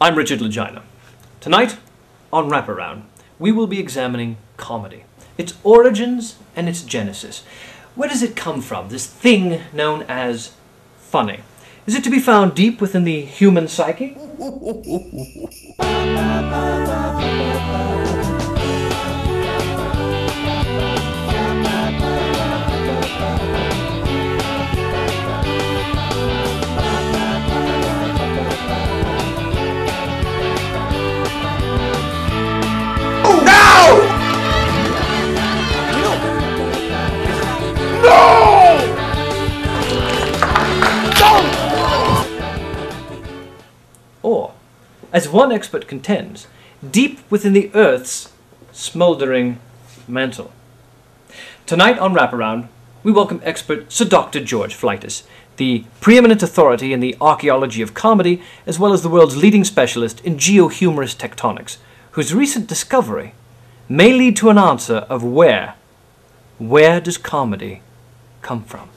I'm Richard Legina. Tonight, on Wraparound, we will be examining comedy, its origins and its genesis. Where does it come from, this thing known as funny? Is it to be found deep within the human psyche? Or, as one expert contends, deep within the Earth's smouldering mantle. Tonight on Wraparound, we welcome expert Sir Dr. George Fleitas, the preeminent authority in the archaeology of comedy, as well as the world's leading specialist in geohumorous tectonics, whose recent discovery may lead to an answer of where does comedy come from?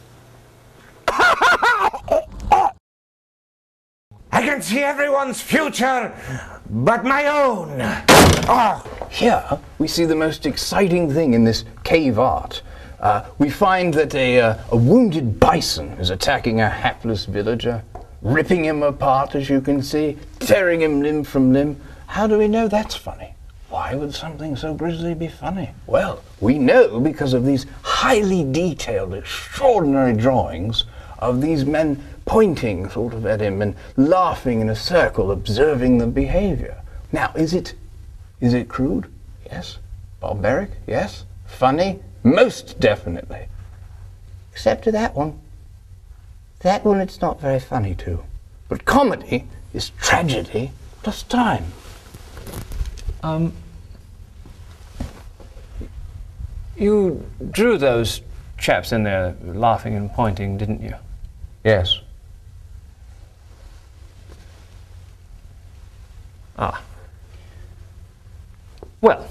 I can see everyone's future, but my own. Here, we see the most exciting thing in this cave art. We find that a wounded bison is attacking a hapless villager, ripping him apart, as you can see, tearing him limb from limb. How do we know that's funny? Why would something so grisly be funny? Well, we know because of these highly detailed, extraordinary drawings of these men pointing sort of at him and laughing in a circle, observing the behavior. Now, is it crude? Yes. Barbaric? Yes. Funny? Most definitely. Except to that one. That one it's not very funny too. But comedy is tragedy plus time. You drew those chaps in there laughing and pointing, didn't you? Yes. Ah. Well,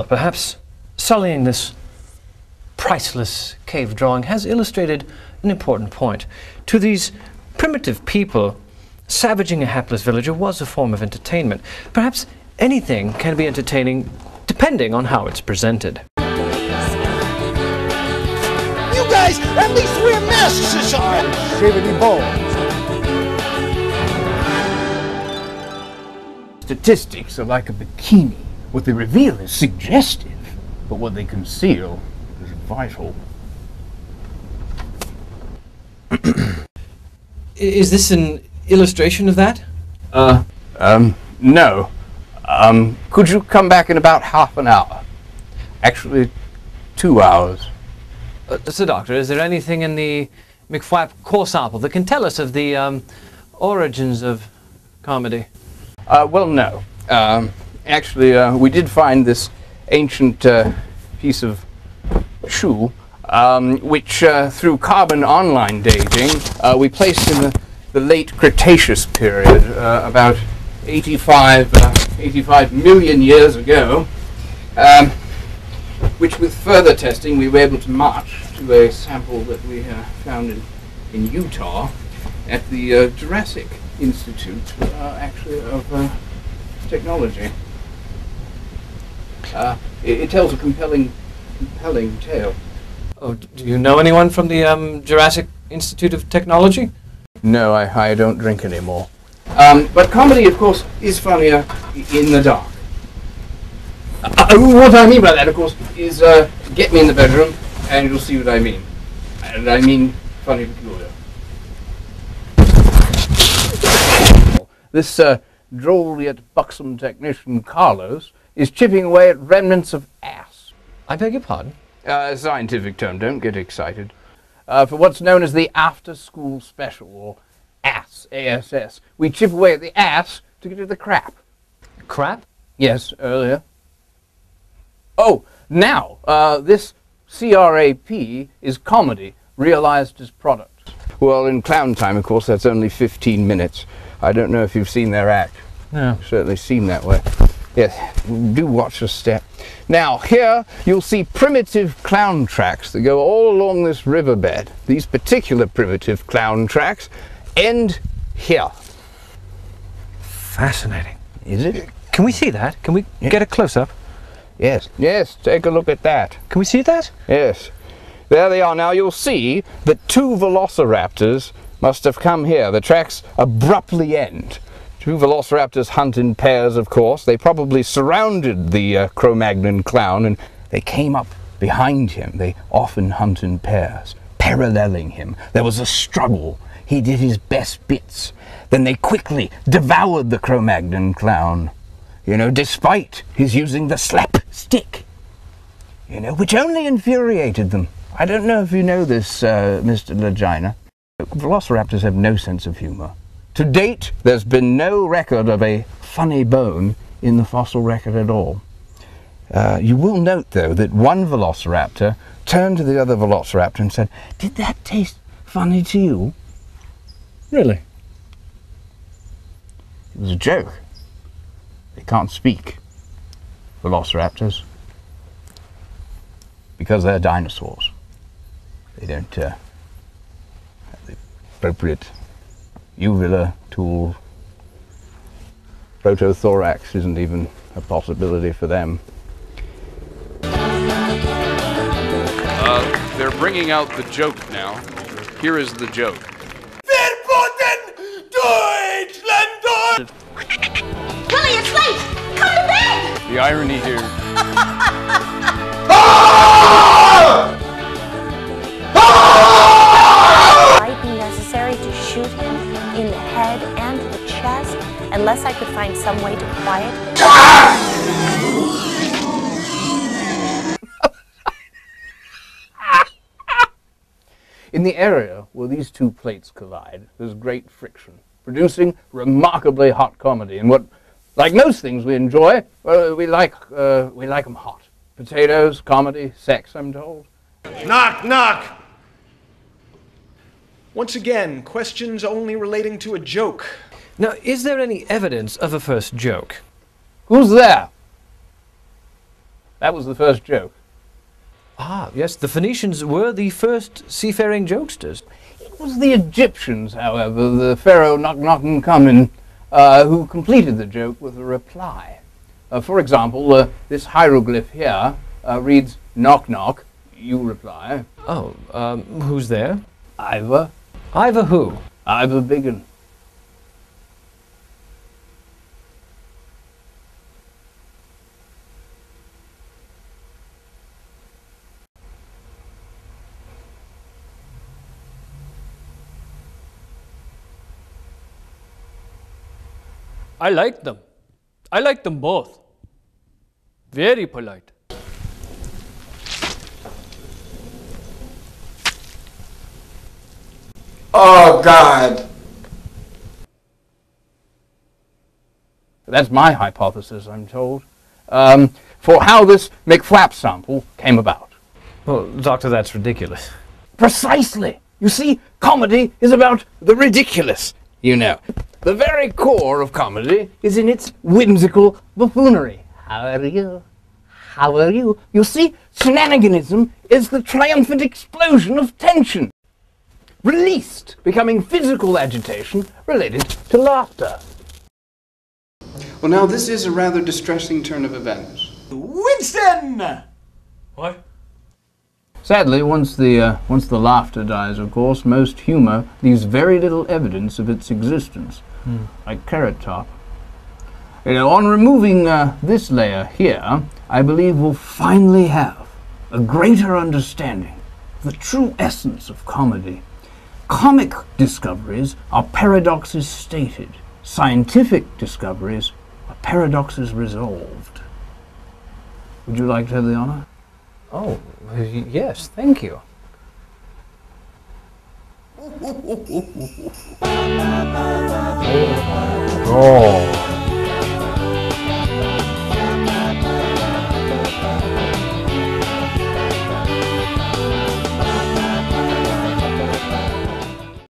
perhaps sullying this priceless cave drawing has illustrated an important point. To these primitive people, savaging a hapless villager was a form of entertainment. Perhaps anything can be entertaining depending on how it's presented. You guys at least wear masks or something! Shivity balls. Statistics are like a bikini. What they reveal is suggestive, but what they conceal is vital. Is this an illustration of that? No. Could you come back in about half an hour? Actually, 2 hours. Sir Doctor, is there anything in the McFwap core sample that can tell us of the origins of comedy? Well, no. Actually, we did find this ancient piece of shoe, which through carbon online dating, we placed in the late Cretaceous period, about 85 million years ago, which with further testing we were able to match to a sample that we found in Utah at the Jurassic Institute, actually, of Technology. It tells a compelling tale. Oh, do you know anyone from the Jurassic Institute of Technology? No, I don't drink anymore. But comedy, of course, is funnier in the dark. What I mean by that, of course, is get me in the bedroom and you'll see what I mean. And I mean funny peculiar. This droll yet buxom technician, Carlos, is chipping away at remnants of ass. I beg your pardon? A scientific term, don't get excited. For what's known as the after-school special, or ass, A-S-S. We chip away at the ass to get to the crap. Crap? Yes, earlier. Oh, now, this C-R-A-P is comedy, realized as product. Well, in clown time, of course, that's only 15 minutes. I don't know if you've seen their act. No. Certainly seem that way. Yes, do watch a step. Now, here you'll see primitive clown tracks that go all along this riverbed. These particular primitive clown tracks end here. Fascinating. Is it? Can we see that? Can we get a close-up? Yes. Yes, take a look at that. Can we see that? Yes. There they are. Now you'll see that two velociraptors must have come here. The tracks abruptly end. Two velociraptors hunt in pairs, of course. They probably surrounded the Cro-Magnon clown and they came up behind him. They often hunt in pairs, paralleling him. There was a struggle. He did his best bits. Then they quickly devoured the Cro-Magnon clown, you know, despite his using the slap stick, you know, which only infuriated them. I don't know if you know this, Mr. Legina. Velociraptors have no sense of humor. To date, there's been no record of a funny bone in the fossil record at all. You will note, though, that one velociraptor turned to the other velociraptor and said, "Did that taste funny to you?" Really? It was a joke. They can't speak, velociraptors, because they're dinosaurs. They don't have the appropriate uvula tool. Protothorax isn't even a possibility for them. They're bringing out the joke now. Here is the joke. Willie, it's late! Come to bed! The irony here. It might be necessary to shoot him in the head and the chest, unless I could find some way to quiet him. In the area where these two plates collide, there's great friction, producing remarkably hot comedy. And what, like most things we enjoy, we like them hot. Potatoes, comedy, sex, I'm told. Knock, knock! Once again, questions only relating to a joke. Now, is there any evidence of a first joke? Who's there? That was the first joke. Ah, yes, the Phoenicians were the first seafaring jokesters. It was the Egyptians, however, the pharaoh knock-knockin' comin', who completed the joke with a reply. For example, this hieroglyph here reads, "Knock, knock," you reply. Oh, who's there? Ivor. Ivor who? Ivor Biggin. I like them. I like them both. Very polite. Oh, God. That's my hypothesis, I'm told, for how this McFlap sample came about. Well, Doctor, that's ridiculous. Precisely. You see, comedy is about the ridiculous, you know. The very core of comedy is in its whimsical buffoonery. How are you? How are you? You see, shenaniganism is the triumphant explosion of tension, released, becoming physical agitation related to laughter. Well, now this is a rather distressing turn of events. Winston! What? Sadly, once the laughter dies, of course, most humor leaves very little evidence of its existence, like Carrot Top. You know, on removing this layer here, I believe we'll finally have a greater understanding of the true essence of comedy. Comic discoveries are paradoxes stated. Scientific discoveries are paradoxes resolved. Would you like to have the honor? Oh, yes, thank you. Oh.